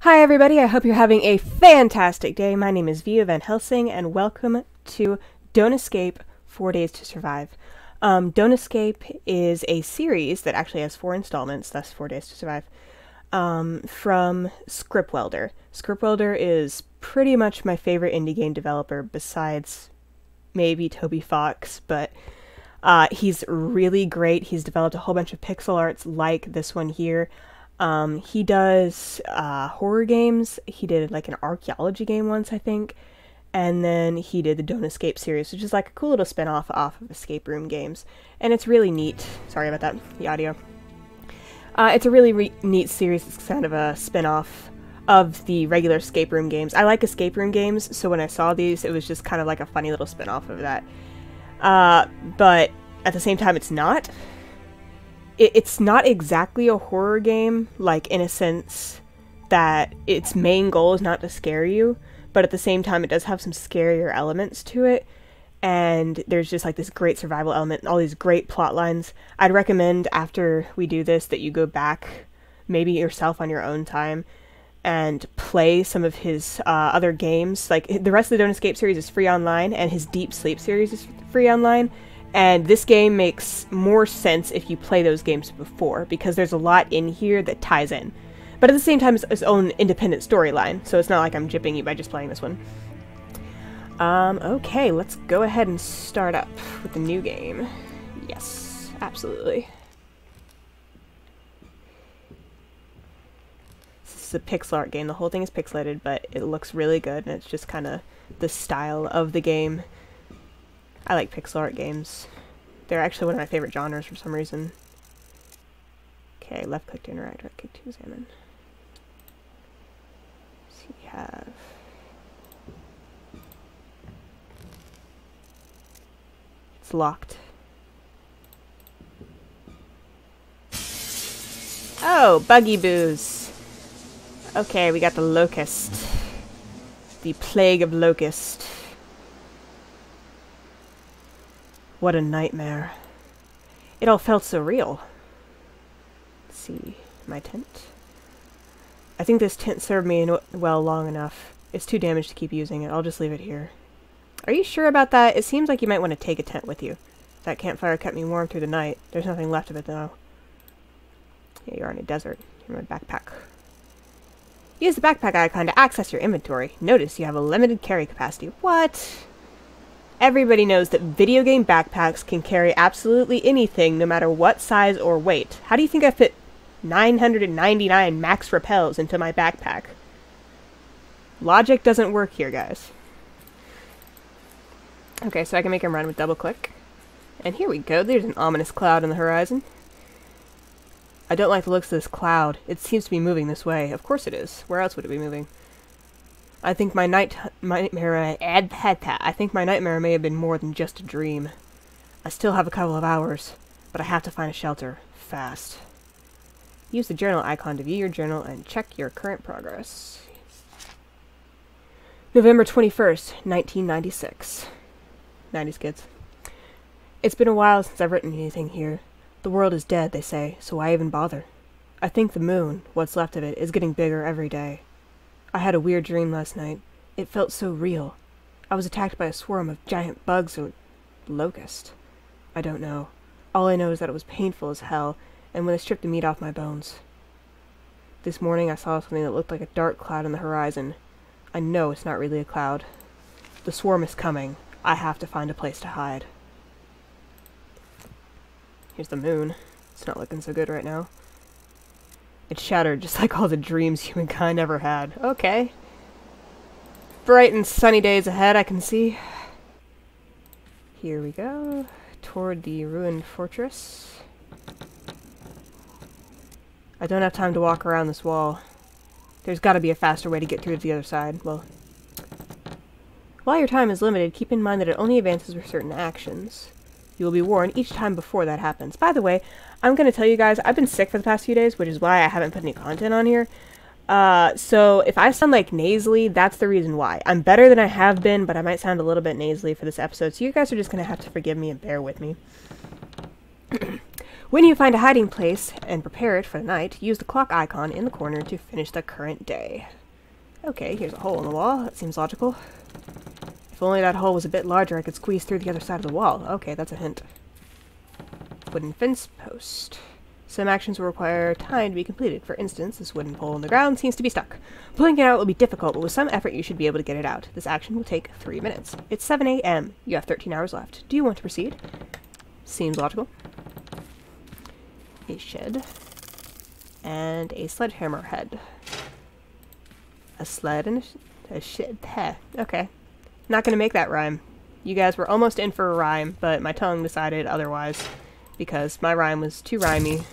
Hi everybody, I hope you're having a fantastic day. My name is Via Van Helsing and welcome to Don't Escape 4 Days to Survive. Don't Escape is a series that actually has 4 installments, thus 4 Days to Survive, from Scriptwelder. Scriptwelder is pretty much my favorite indie game developer besides maybe Toby Fox, but he's really great. He's developed a whole bunch of pixel arts like this one here. He does horror games. He did like an archaeology game once, I think, and then he did the Don't Escape series, which is like a cool little spin-off off of escape room games, and it's really neat. Sorry about that, the audio. It's a really neat series. It's kind of a spin-off of the regular escape room games. I like escape room games, so when I saw these, it was just kind of like a funny little spin-off of that. But at the same time, it's not. It's not exactly a horror game, like in a sense that its main goal is not to scare you, but at the same time it does have some scarier elements to it, and there's just like this great survival element and all these great plot lines. I'd recommend after we do this that you go back, maybe yourself on your own time, and play some of his other games. Like the rest of the Don't Escape series is free online, and his Deep Sleep series is free online. And this game makes more sense if you play those games before, because there's a lot in here that ties in. But at the same time, it's its own independent storyline, so it's not like I'm gypping you by just playing this one. Okay, let's go ahead and start up with the new game. Yes, absolutely. This is a pixel art game. The whole thing is pixelated, but it looks really good, and it's just kind of the style of the game. I like pixel art games. They're actually one of my favorite genres for some reason. Okay, left click to interact, right click to examine. So we have... It's locked. Oh, Buggy Boos. Okay, we got the locust. The plague of locust. What a nightmare. It all felt so real. Let's see, my tent. I think this tent served me well long enough. It's too damaged to keep using it. I'll just leave it here. Are you sure about that? It seems like you might want to take a tent with you. That campfire kept me warm through the night. There's nothing left of it, though. Yeah, you are in a desert. You're in my backpack. Use the backpack icon to access your inventory. Notice you have a limited carry capacity. What? Everybody knows that video game backpacks can carry absolutely anything, no matter what size or weight. How do you think I fit 999 max repels into my backpack? Logic doesn't work here, guys. Okay, so I can make him run with double click. And here we go, there's an ominous cloud on the horizon. I don't like the looks of this cloud. It seems to be moving this way. Of course it is. Where else would it be moving? I think my nightmare may have been more than just a dream. I still have a couple of hours, but I have to find a shelter fast. Use the journal icon to view your journal and check your current progress. November 21st, 1996. 90s kids. It's been a while since I've written anything here. The world is dead, they say, so why even bother? I think the moon, what's left of it, is getting bigger every day. I had a weird dream last night. It felt so real. I was attacked by a swarm of giant bugs or locusts. I don't know. All I know is that it was painful as hell, and when they stripped the meat off my bones. This morning I saw something that looked like a dark cloud on the horizon. I know it's not really a cloud. The swarm is coming. I have to find a place to hide. Here's the moon. It's not looking so good right now. It's shattered just like all the dreams humankind ever had. Okay. Bright and sunny days ahead, I can see. Here we go. Toward the ruined fortress. I don't have time to walk around this wall. There's gotta be a faster way to get through to the other side. Well, while your time is limited, keep in mind that it only advances with certain actions. You will be warned each time before that happens. By the way, I'm going to tell you guys, I've been sick for the past few days, which is why I haven't put any content on here. So if I sound like nasally, that's the reason why. I'm better than I have been, but I might sound a little bit nasally for this episode, so you guys are just going to have to forgive me and bear with me. When you find a hiding place and prepare it for the night, use the clock icon in the corner to finish the current day. Okay, here's a hole in the wall. That seems logical. If only that hole was a bit larger, I could squeeze through the other side of the wall. Okay, that's a hint. Wooden fence post. Some actions will require time to be completed. For instance, this wooden pole in the ground seems to be stuck. Pulling it out will be difficult, but with some effort you should be able to get it out. This action will take 3 minutes. It's 7 a.m. You have 13 hours left. Do you want to proceed? Seems logical. A shed. And a sledgehammer head. A sled and a shed. Heh. Okay. Not gonna make that rhyme. You guys were almost in for a rhyme, but my tongue decided otherwise. Because my rhyme was too rhymey.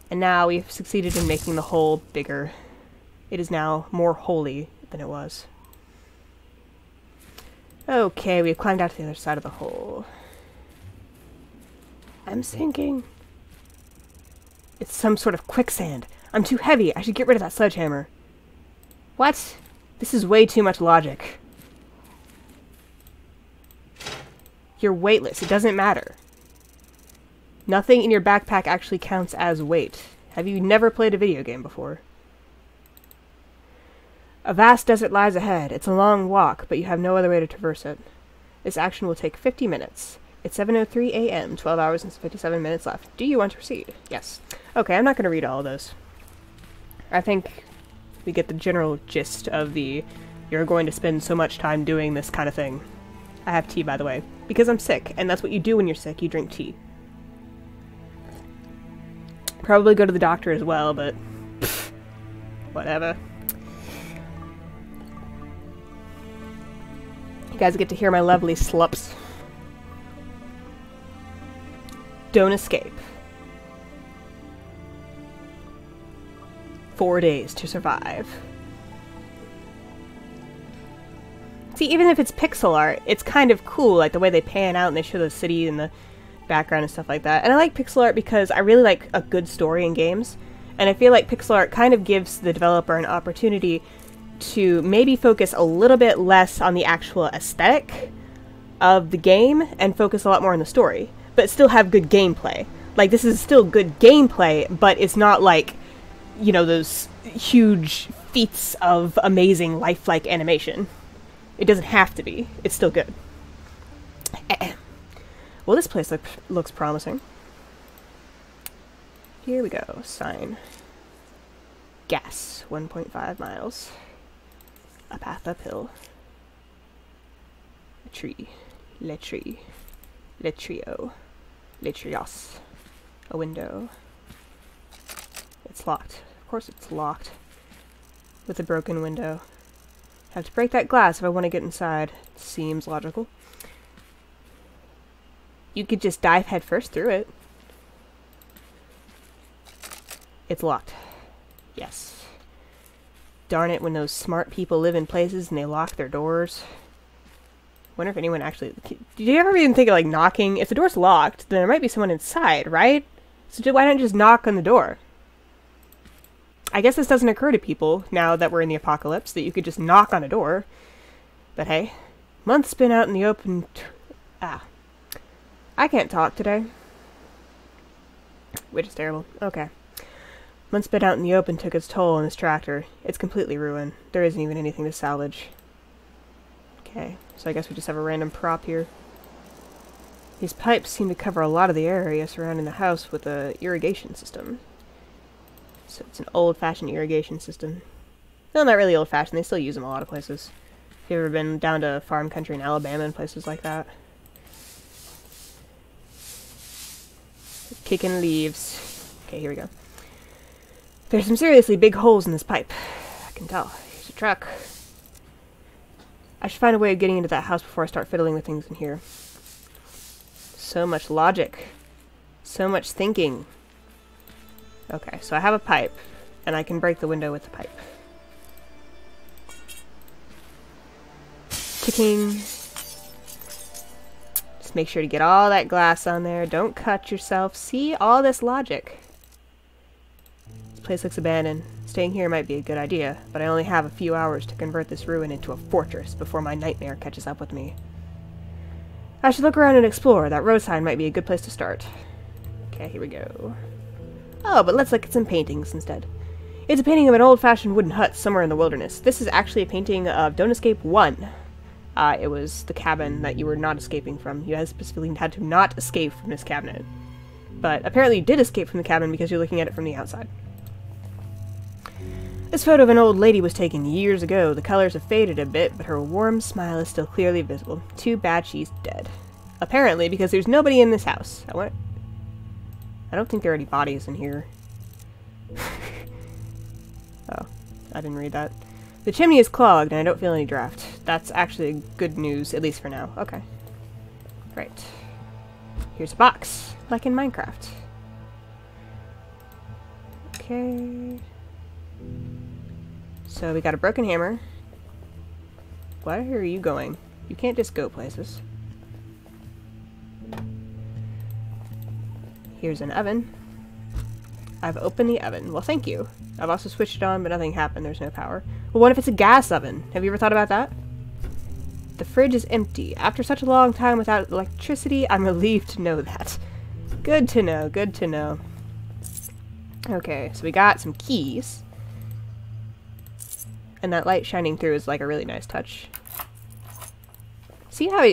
And now we've succeeded in making the hole bigger. It is now more holy than it was. Okay, we've climbed out to the other side of the hole. I'm sinking. It's some sort of quicksand. I'm too heavy. I should get rid of that sledgehammer. What? This is way too much logic. You're weightless. It doesn't matter. Nothing in your backpack actually counts as weight. Have you never played a video game before? A vast desert lies ahead. It's a long walk, but you have no other way to traverse it. This action will take 50 minutes. It's 7:03 a.m., 12 hours and 57 minutes left. Do you want to proceed? Yes. Okay, I'm not going to read all of those. I think we get the general gist of the you're going to spend so much time doing this kind of thing. I have tea, by the way, because I'm sick, and that's what you do when you're sick, you drink tea. Probably go to the doctor as well, but pff, whatever. You guys get to hear my lovely slups. Don't escape. 4 days to survive. See, even if it's pixel art, it's kind of cool, like the way they pan out and they show the city and the background and stuff like that. And I like pixel art because I really like a good story in games. And I feel like pixel art kind of gives the developer an opportunity to maybe focus a little bit less on the actual aesthetic of the game and focus a lot more on the story, but still have good gameplay. Like, this is still good gameplay, but it's not like, you know, those huge feats of amazing lifelike animation. It doesn't have to be. It's still good. Well, this place looks promising. Here we go. Sign. Gas. 1.5 miles. A path uphill. A tree. Le tree. Le trio. Le trios. A window. It's locked. Of course it's locked. With a broken window. Have to break that glass if I want to get inside. Seems logical. You could just dive headfirst through it. It's locked. Yes. Darn it, when those smart people live in places and they lock their doors. Wonder if anyone actually... Did you ever even think of, like, knocking? If the door's locked, then there might be someone inside, right? So why not just knock on the door? I guess this doesn't occur to people, now that we're in the apocalypse, that you could just knock on a door. But hey, months been out in the open... I can't talk today. Which is terrible. Okay. Months been out in the open took its toll on this tractor. It's completely ruined. There isn't even anything to salvage. Okay, so I guess we just have a random prop here. These pipes seem to cover a lot of the area surrounding the house with a irrigation system. So it's an old-fashioned irrigation system. No, not really old-fashioned. They still use them a lot of places. If you've ever been down to farm country in Alabama and places like that. Kicking leaves. Okay, here we go. There's some seriously big holes in this pipe. I can tell. Here's a truck. I should find a way of getting into that house before I start fiddling with things in here. So much logic. So much thinking. Okay, so I have a pipe, and I can break the window with the pipe. Ticking. Just make sure to get all that glass on there. Don't cut yourself. See? All this logic. This place looks abandoned. Staying here might be a good idea, but I only have a few hours to convert this ruin into a fortress before my nightmare catches up with me. I should look around and explore. That road sign might be a good place to start. Okay, here we go. Oh, but let's look at some paintings instead. It's a painting of an old-fashioned wooden hut somewhere in the wilderness. This is actually a painting of Don't Escape 1. It was the cabin that you were not escaping from. You had specifically had to not escape from this cabinet. But apparently you did escape from the cabin because you're looking at it from the outside. This photo of an old lady was taken years ago. The colors have faded a bit, but her warm smile is still clearly visible. Too bad she's dead. Apparently, because there's nobody in this house. I don't think there are any bodies in here. Oh, I didn't read that. The chimney is clogged and I don't feel any draft. That's actually good news, at least for now. Okay. Right. Here's a box, like in Minecraft. Okay. So we got a broken hammer. Where are you going? You can't just go places. Here's an oven. I've opened the oven. Well, thank you. I've also switched it on, but nothing happened. There's no power. Well, what if it's a gas oven? Have you ever thought about that? The fridge is empty. After such a long time without electricity, I'm relieved to know that. Good to know. Good to know. Okay, so we got some keys. And that light shining through is like a really nice touch. See how,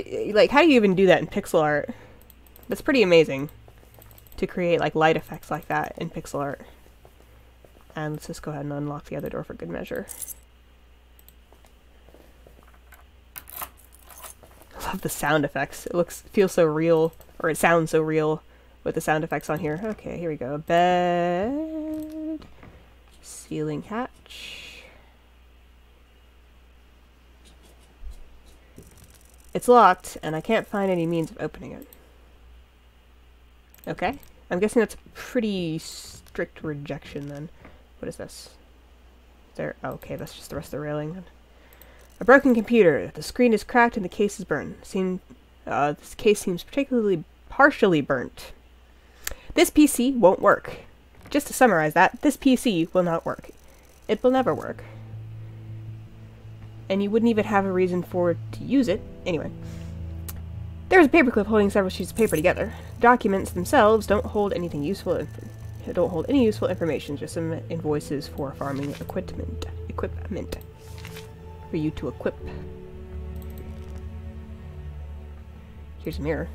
how do you even do that in pixel art? That's pretty amazing. To create like light effects like that in pixel art. And let's just go ahead and unlock the other door for good measure. I love the sound effects. It feels so real, or it sounds so real with the sound effects on here. Okay, here we go. Bed. Ceiling hatch. It's locked, and I can't find any means of opening it. Okay. I'm guessing that's a pretty strict rejection then. What is this? Oh, okay, that's just the rest of the railing then. A broken computer. The screen is cracked and the case is burned. This case seems partially burnt. This PC won't work. Just to summarize that, this PC will not work. It will never work. And you wouldn't even have a reason to use it. Anyway. There's a paperclip holding several sheets of paper together. Documents themselves don't hold any useful information, just some invoices for farming equipment. For you to equip. Here's a mirror.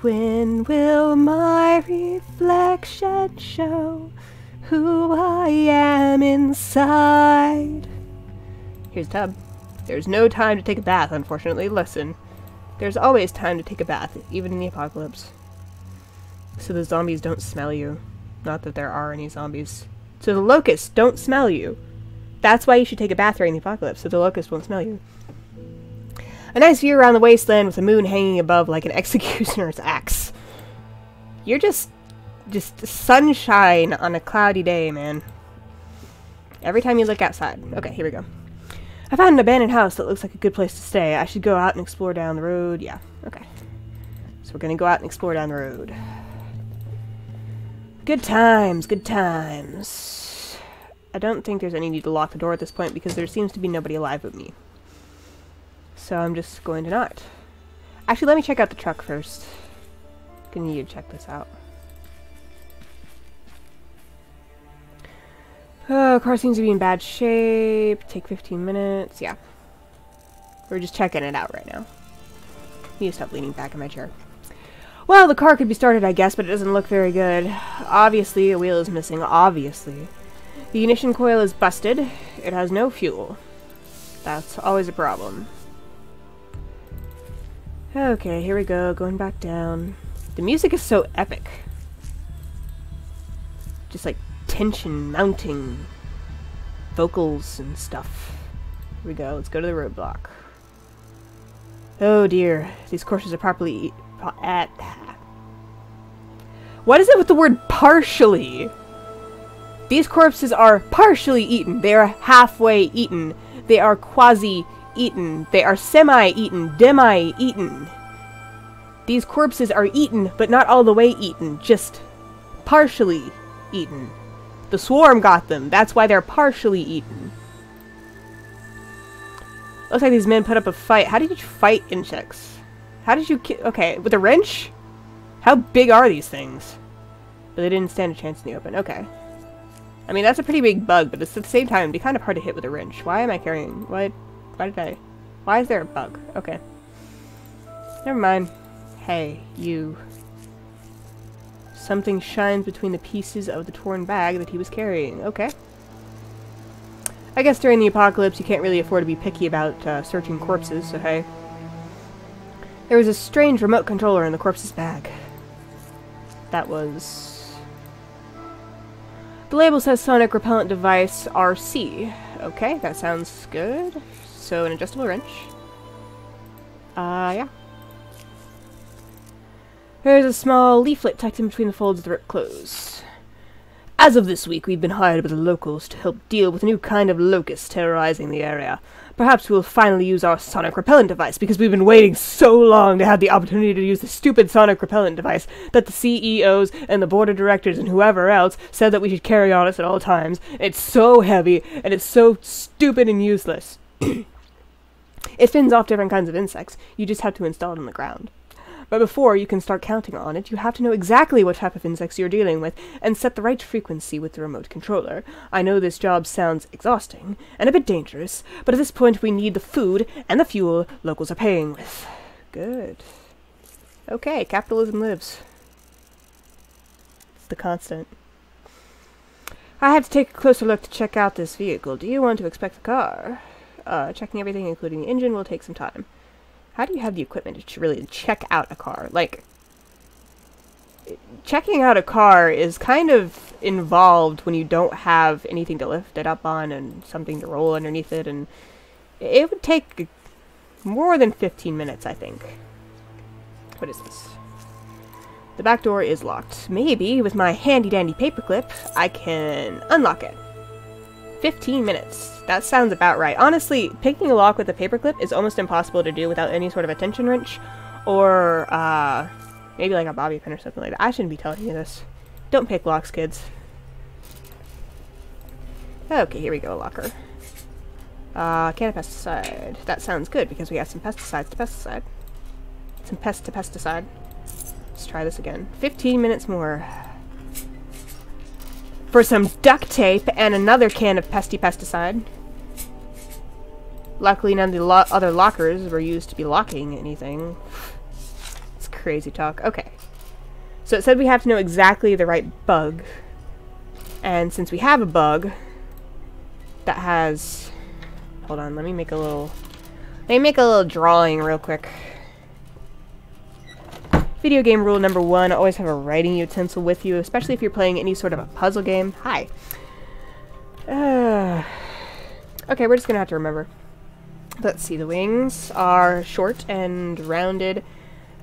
When will my reflection show who I am inside? Here's a tub. There's no time to take a bath, unfortunately. Listen. There's always time to take a bath, even in the apocalypse. So the zombies don't smell you. Not that there are any zombies. So the locusts don't smell you. That's why you should take a bath during the apocalypse, so the locusts won't smell you. A nice view around the wasteland with the moon hanging above like an executioner's axe. You're just sunshine on a cloudy day, man. Every time you look outside. Okay, here we go. I found an abandoned house that looks like a good place to stay. I should go out and explore down the road. Yeah, okay. So we're gonna go out and explore down the road. Good times, good times. I don't think there's any need to lock the door at this point because there seems to be nobody alive with me. So I'm just going to not. Actually, let me check out the truck first. Gonna need to check this out. Oh, car seems to be in bad shape. Take 15 minutes. Yeah. We're just checking it out right now. Need to stop leaning back in my chair. Well, the car could be started, I guess, but it doesn't look very good. Obviously, a wheel is missing. Obviously. The ignition coil is busted. It has no fuel. That's always a problem. Okay, here we go. Going back down. The music is so epic. Just like tension mounting, vocals and stuff. Here we go. Let's go to the roadblock. Oh dear, these corpses are properly What is it with the word partially? These corpses are partially eaten. They are halfway eaten. They are quasi-eaten. They are semi-eaten, demi-eaten. These corpses are eaten, but not all the way eaten, just partially eaten. The swarm got them. That's why they're partially eaten. Looks like these men put up a fight. How did you fight insects? How did you okay, with a wrench? How big are these things? But they didn't stand a chance in the open. Okay. I mean, that's a pretty big bug, but it's at the same time, it'd be kind of hard to hit with a wrench. Why am I carrying... Why is there a bug? Okay. Never mind. Hey, you. Something shines between the pieces of the torn bag that he was carrying. Okay. I guess during the apocalypse you can't really afford to be picky about searching corpses, so hey. There was a strange remote controller in the corpse's bag. That was... The label says Sonic Repellent Device RC. Okay, that sounds good. So, an adjustable wrench. Yeah. There's a small leaflet tucked in between the folds of the ripped clothes. As of this week, we've been hired by the locals to help deal with a new kind of locust terrorizing the area. Perhaps we'll finally use our Sonic Repellent Device, because we've been waiting so long to have the opportunity to use the stupid Sonic Repellent Device that the CEOs and the board of directors and whoever else said that we should carry on us at all times. It's so heavy, and it's so stupid and useless. It fends off different kinds of insects. You just have to install it on the ground. But before you can start counting on it, you have to know exactly what type of insects you're dealing with, and set the right frequency with the remote controller. I know this job sounds exhausting, and a bit dangerous, but at this point we need the food and the fuel locals are paying with. Good. Okay, capitalism lives. It's the constant. I have to take a closer look to check out this vehicle. Do you want to inspect the car? Checking everything, including the engine, will take some time. How do you have the equipment to really check out a car? Like, checking out a car is kind of involved when you don't have anything to lift it up on and something to roll underneath it, and it would take more than 15 minutes, I think. What is this? The back door is locked. Maybe, with my handy-dandy paperclip, I can unlock it. 15 minutes. That sounds about right. Honestly, picking a lock with a paperclip is almost impossible to do without any sort of a tension wrench, or maybe like a bobby pin or something like that. I shouldn't be telling you this. Don't pick locks, kids. Okay, here we go, a locker. Can of pesticide. That sounds good, because we have some pesticides to pesticide. Some pest to pesticide. Let's try this again. 15 minutes more. For some duct tape and another can of pesticide. Luckily none of the other lockers were used to be locking anything. It's crazy talk. Okay. So it said we have to know exactly the right bug. And since we have a bug that has... Hold on, let me make a little drawing real quick. Video game rule number 1, always have a writing utensil with you, especially if you're playing any sort of a puzzle game. Hi. Okay, we're just gonna have to remember. Let's see, the wings are short and rounded.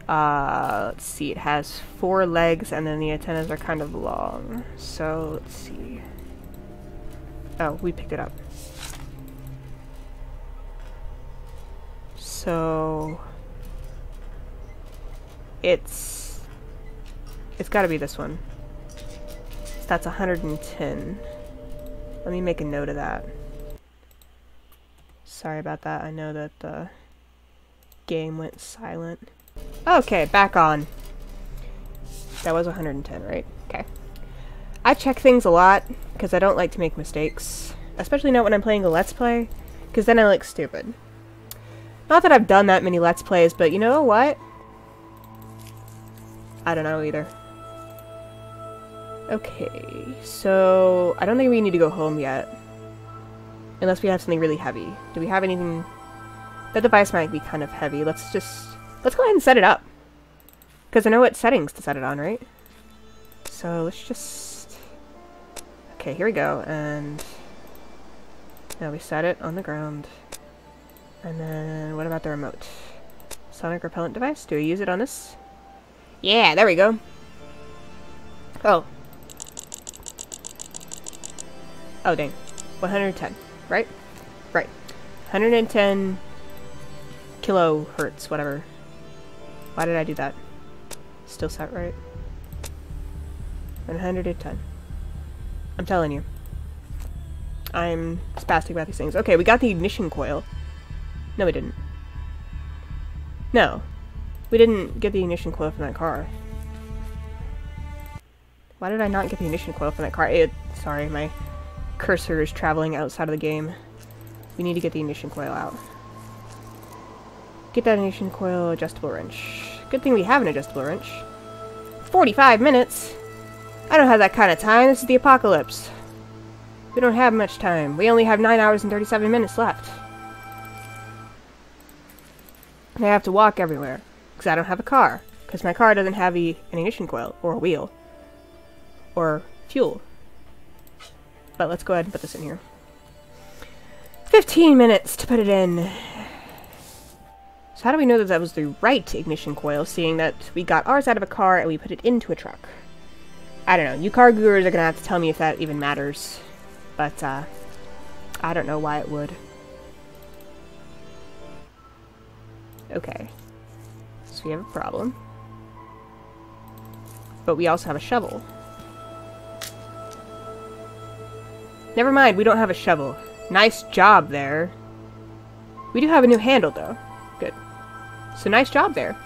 Let's see, it has 4 legs, and then the antennas are kind of long. So, let's see. Oh, we picked it up. So... It's gotta be this one. That's 110. Let me make a note of that. Sorry about that. I know that the game went silent. Okay, back on. That was 110, right? Okay. I check things a lot, because I don't like to make mistakes. Especially not when I'm playing a Let's Play, because then I look stupid. Not that I've done that many Let's Plays, but you know what? I don't know either. Okay, so I don't think we need to go home yet. Unless we have something really heavy. Do we have anything? That device might be kind of heavy. Let's go ahead and set it up. Because I know what settings to set it on, right? So let's just... Okay, here we go, and... Now we set it on the ground. And then, what about the remote? Sonic Repellent Device? Do we use it on this? Yeah, there we go. Oh. Oh, dang. 110, right? Right. 110 kilohertz, whatever. Why did I do that? Still set right? 110. I'm telling you. I'm spastic about these things. Okay, we got the ignition coil. No, we didn't. No. We didn't get the ignition coil from that car. Why did I not get the ignition coil from that car? Sorry, my cursor is traveling outside of the game. We need to get the ignition coil out. Get that ignition coil, adjustable wrench. Good thing we have an adjustable wrench. 45 minutes? I don't have that kind of time. This is the apocalypse. We don't have much time. We only have 9 hours and 37 minutes left. And I have to walk everywhere. Because I don't have a car. Because my car doesn't have an ignition coil. Or a wheel. Or fuel. But let's go ahead and put this in here. 15 minutes to put it in. So how do we know that that was the right ignition coil, seeing that we got ours out of a car and we put it into a truck? I don't know. You car gurus are going to have to tell me if that even matters. But, I don't know why it would. Okay. So we have a problem. But we also have a shovel. Never mind, we don't have a shovel. Nice job there. We do have a new handle, though. Good. So nice job there.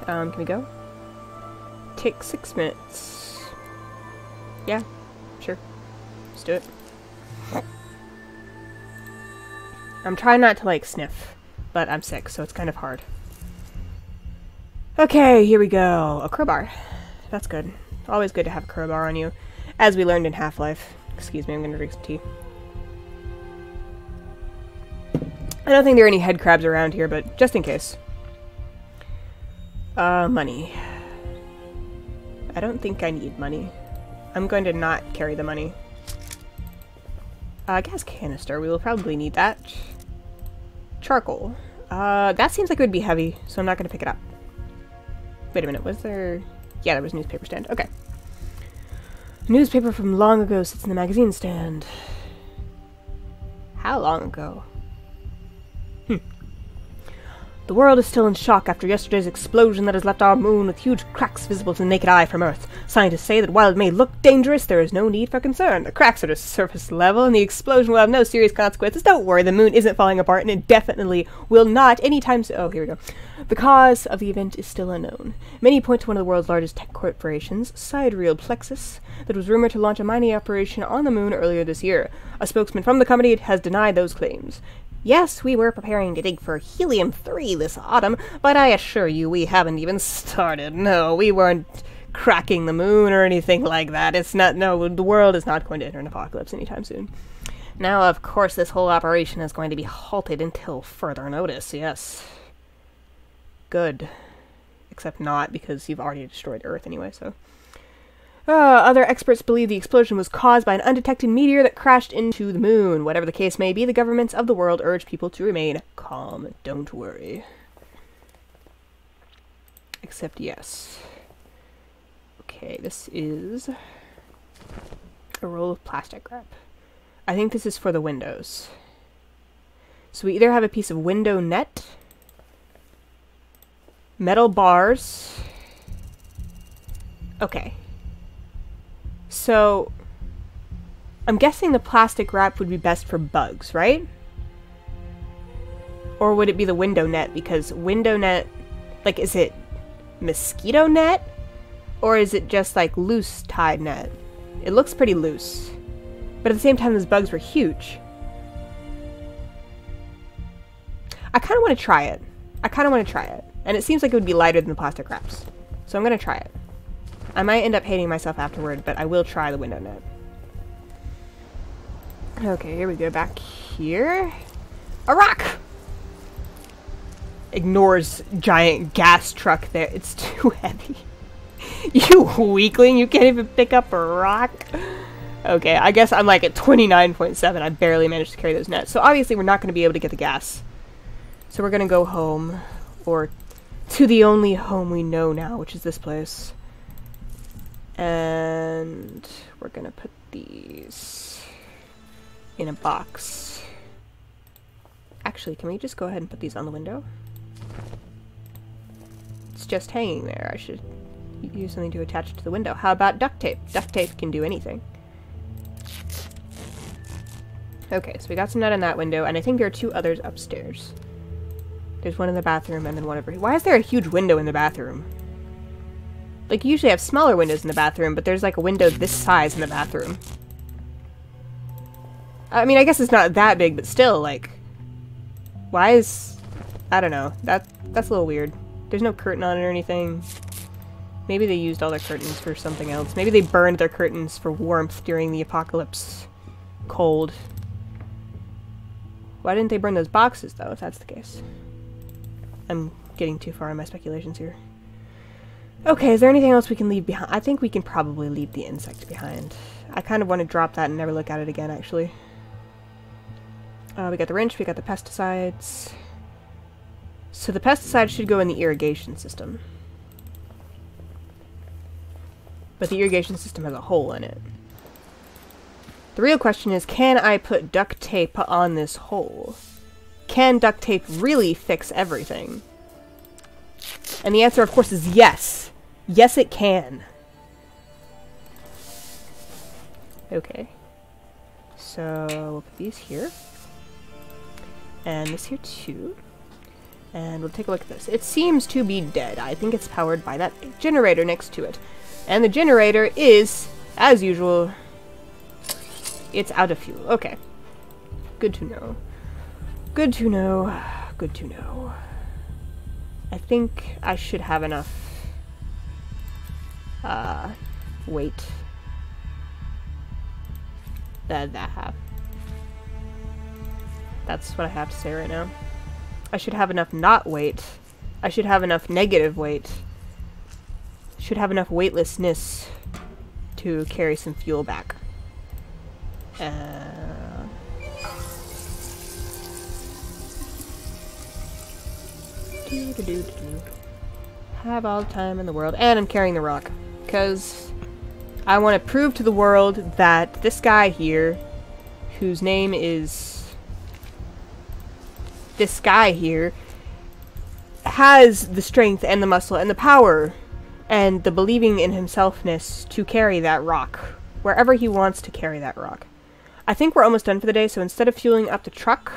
Can we go? Take 6 minutes. Yeah, sure. Let's do it. I'm trying not to, like, sniff, but I'm sick, so it's kind of hard. Okay, here we go. A crowbar. That's good. Always good to have a crowbar on you. As we learned in Half-Life. Excuse me, I'm gonna drink some tea. I don't think there are any head crabs around here, but just in case. Money. I don't think I need money. I'm going to not carry the money. Gas canister. We will probably need that. Charcoal. That seems like it would be heavy, so I'm not going to pick it up. Wait a minute, was there... Yeah, there was a newspaper stand. Okay. A newspaper from long ago sits in the magazine stand. How long ago? The world is still in shock after yesterday's explosion that has left our moon with huge cracks visible to the naked eye from Earth. Scientists say that while it may look dangerous, there is no need for concern. The cracks are at surface level, and the explosion will have no serious consequences. Don't worry, the moon isn't falling apart, and it definitely will not anytime soon. Oh, here we go. The cause of the event is still unknown. Many point to one of the world's largest tech corporations, Sidereal Plexus, that was rumored to launch a mining operation on the moon earlier this year. A spokesman from the company has denied those claims. Yes, we were preparing to dig for helium-3 this autumn, but I assure you we haven't even started. No, we weren't cracking the moon or anything like that. It's not, no, the world is not going to enter an apocalypse anytime soon. Now, of course, this whole operation is going to be halted until further notice, yes. Good. Except not, because you've already destroyed Earth anyway, so... other experts believe the explosion was caused by an undetected meteor that crashed into the moon. Whatever the case may be, the governments of the world urge people to remain calm. Don't worry. Except yes. Okay, this is a roll of plastic wrap. I think this is for the windows. So we either have a piece of window net, metal bars. Okay. So, I'm guessing the plastic wrap would be best for bugs, right? Or would it be the window net? Because window net, like, is it mosquito net? Or is it just, like, loose tied net? It looks pretty loose. But at the same time, those bugs were huge. I kind of want to try it. And it seems like it would be lighter than the plastic wraps. So I'm going to try it. I might end up hating myself afterward, but I will try the window net. Okay, here we go. Back here. A rock! Ignores giant gas truck there. It's too heavy. You weakling, you can't even pick up a rock. Okay, I guess I'm like at 29.7. I barely managed to carry those nets. So obviously we're not going to be able to get the gas. So we're going to go home. Or to the only home we know now, which is this place. And we're gonna put these in a box. Actually, can we just go ahead and put these on the window? It's just hanging there. I should use something to attach it to the window. How about duct tape? Duct tape can do anything. Okay, so we got some nut in that window, and I think there are two others upstairs. There's one in the bathroom and then one over here. Why is there a huge window in the bathroom? Like, you usually have smaller windows in the bathroom, but there's like a window this size in the bathroom. I mean, I guess it's not that big, but still, like... Why is... I don't know. That's a little weird. There's no curtain on it or anything. Maybe they used all their curtains for something else. Maybe they burned their curtains for warmth during the apocalypse. Cold. Why didn't they burn those boxes, though, if that's the case? I'm getting too far in my speculations here. Okay, is there anything else we can leave behind? I think we can probably leave the insect behind. I kind of want to drop that and never look at it again, actually. We got the wrench, we got the pesticides. So the pesticides should go in the irrigation system. But the irrigation system has a hole in it. The real question is, can I put duct tape on this hole? Can duct tape really fix everything? And the answer, of course, is yes. Yes, it can. Okay. So, we'll put these here. And this here, too. And we'll take a look at this. It seems to be dead. I think it's powered by that generator next to it. And the generator is, as usual, it's out of fuel. Okay. Good to know. Good to know. Good to know. I think I should have enough weight that have. That's what I have to say right now. I should have enough not weight. I should have enough negative weight. Should have enough weightlessness to carry some fuel back. Have all the time in the world. And I'm carrying the rock. Because I want to prove to the world that this guy here, whose name is... This guy here, has the strength and the muscle and the power and the believing in himselfness to carry that rock. Wherever he wants to carry that rock. I think we're almost done for the day, so instead of fueling up the truck,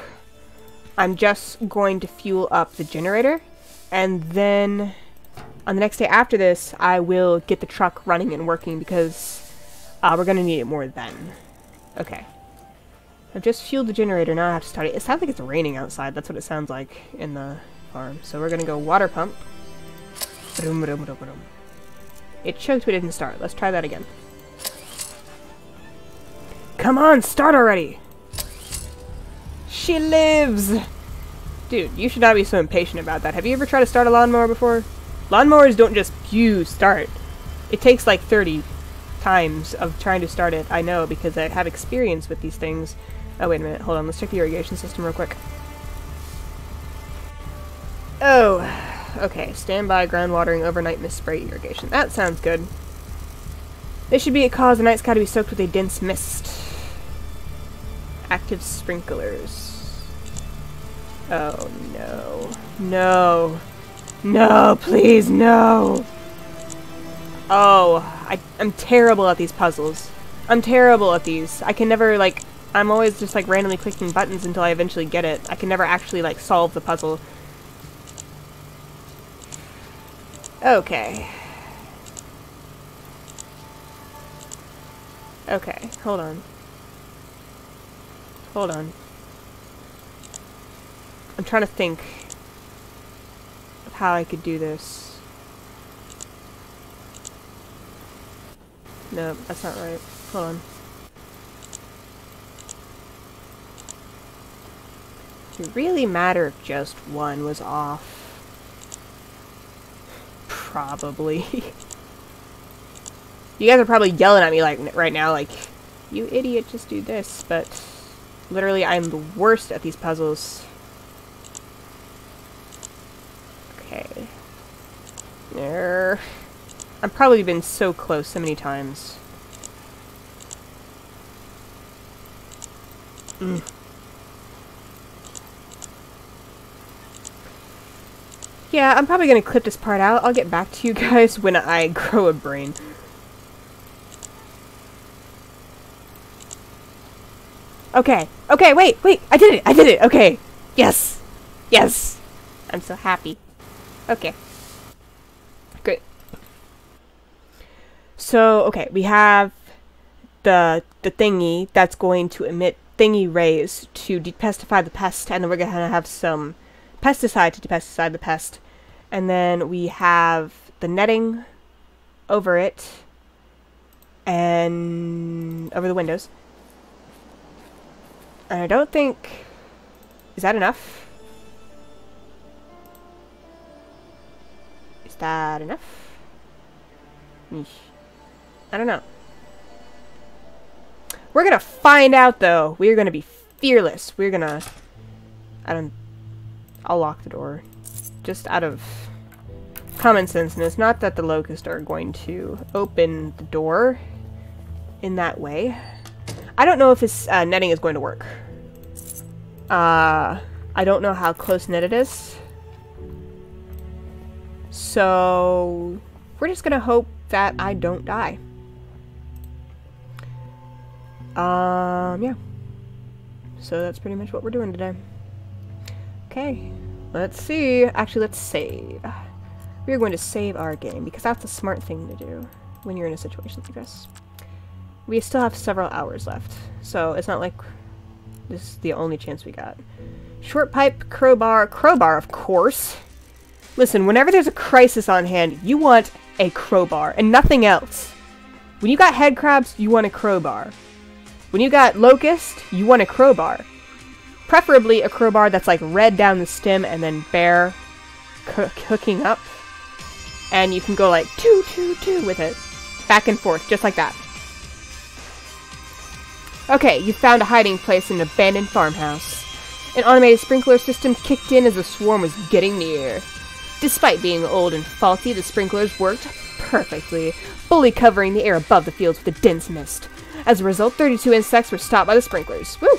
I'm just going to fuel up the generator, and then on the next day after this, I will get the truck running and working because we're going to need it more then. Okay. I've just fueled the generator, now I have to start it. It sounds like it's raining outside, that's what it sounds like in the farm. So we're going to go water pump. It choked but didn't start. Let's try that again. Come on, start already! She lives! Dude, you should not be so impatient about that. Have you ever tried to start a lawnmower before? Lawnmowers don't just start. It takes like 30 times of trying to start it. I know, because I have experience with these things. Oh, wait a minute. Hold on. Let's check the irrigation system real quick. Oh, okay. Standby ground watering overnight mist spray irrigation. That sounds good. This should be a cause the night's got to be soaked with a dense mist. Active sprinklers. Oh, no. No. No, please, no. Oh, I'm terrible at these puzzles. I'm terrible at these. I can never, like, I'm always just, like, randomly clicking buttons until I eventually get it. I can never actually, like, solve the puzzle. Okay. Okay, hold on. Hold on. I'm trying to think of how I could do this. No, that's not right. Hold on. It really matter if just one was off. Probably. You guys are probably yelling at me like right now, like, you idiot, just do this, but literally I'm the worst at these puzzles. Okay. There. I've probably been so close so many times. Yeah, I'm probably gonna clip this part out. I'll get back to you guys when I grow a brain. Okay. Okay, wait, I did it! Okay. Yes! Yes! I'm so happy. Okay. Great. So, okay, we have the thingy that's going to emit thingy rays to depestify the pest, and then we're going to have some pesticide to depesticide the pest. And then we have the netting over it and over the windows. And I don't think... Is that enough? Is that enough? Eesh. I don't know. We're gonna find out, though. We're gonna be fearless. We're gonna... I'll lock the door. Just out of common sense. And it's not that the locusts are going to open the door in that way. I don't know if this netting is going to work. I don't know how close knit it is. So we're just gonna hope that I don't die. Yeah. So that's pretty much what we're doing today. Okay. Let's see. Actually, let's save. We're going to save our game because that's a smart thing to do when you're in a situation like this. We still have several hours left, so it's not like this is the only chance we got. Short pipe, crowbar, of course. Listen, whenever there's a crisis on hand, you want a crowbar and nothing else. When you got head crabs, you want a crowbar. When you got locust, you want a crowbar. Preferably a crowbar that's like red down the stem and then bare hooking up. And you can go like 2, 2, 2 with it. Back and forth, just like that. Okay, you found a hiding place in an abandoned farmhouse. An automated sprinkler system kicked in as the swarm was getting near. Despite being old and faulty, the sprinklers worked perfectly, fully covering the air above the fields with a dense mist. As a result, 32 insects were stopped by the sprinklers. Woo!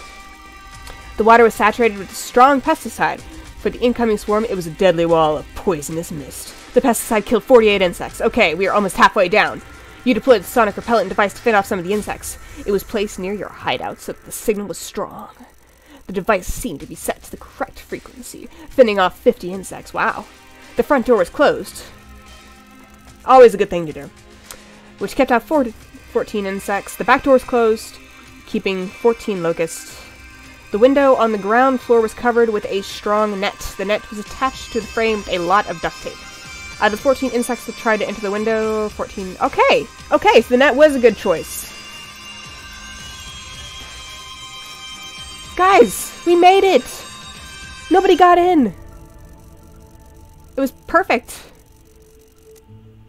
The water was saturated with a strong pesticide. For the incoming swarm, it was a deadly wall of poisonous mist. The pesticide killed 48 insects. Okay, we are almost halfway down. You deployed the sonic repellent device to fend off some of the insects. It was placed near your hideout so that the signal was strong. The device seemed to be set to the correct frequency, fending off 50 insects. Wow. The front door was closed. Always a good thing to do. Which kept out 14 insects. The back door was closed, keeping 14 locusts. The window on the ground floor was covered with a strong net. The net was attached to the frame with a lot of duct tape. Out of the 14 insects that tried to enter the window, 14... Okay! Okay, so the net was a good choice. Guys! We made it! Nobody got in! It was perfect!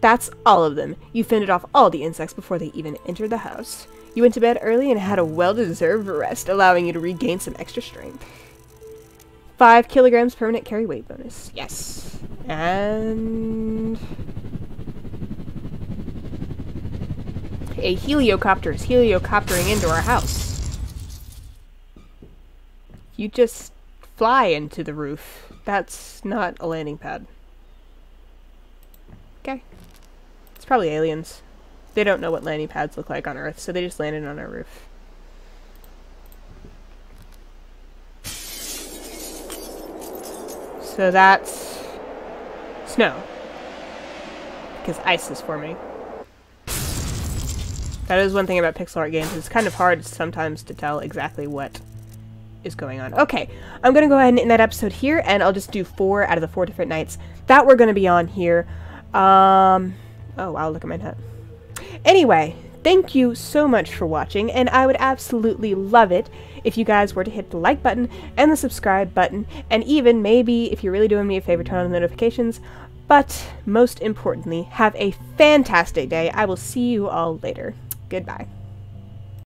That's all of them. You fended off all the insects before they even entered the house. You went to bed early and had a well-deserved rest, allowing you to regain some extra strength. 5 kilograms permanent carry weight bonus. Yes. And... a heliocopter is heliocoptering into our house. You just fly into the roof. That's not a landing pad. Okay. It's probably aliens. They don't know what landing pads look like on Earth, so they just landed on our roof. So that's snow. Because ice is forming. That is one thing about pixel art games. It's kind of hard sometimes to tell exactly what is going on. Okay, I'm going to go ahead and end that episode here, and I'll just do 4 out of the 4 different nights that we're going to be on here. Oh wow, look at my net. Anyway, thank you so much for watching, and I would absolutely love it if you guys were to hit the like button and the subscribe button, and even maybe, if you're really doing me a favor, turn on the notifications. But most importantly, have a fantastic day. I will see you all later. Goodbye.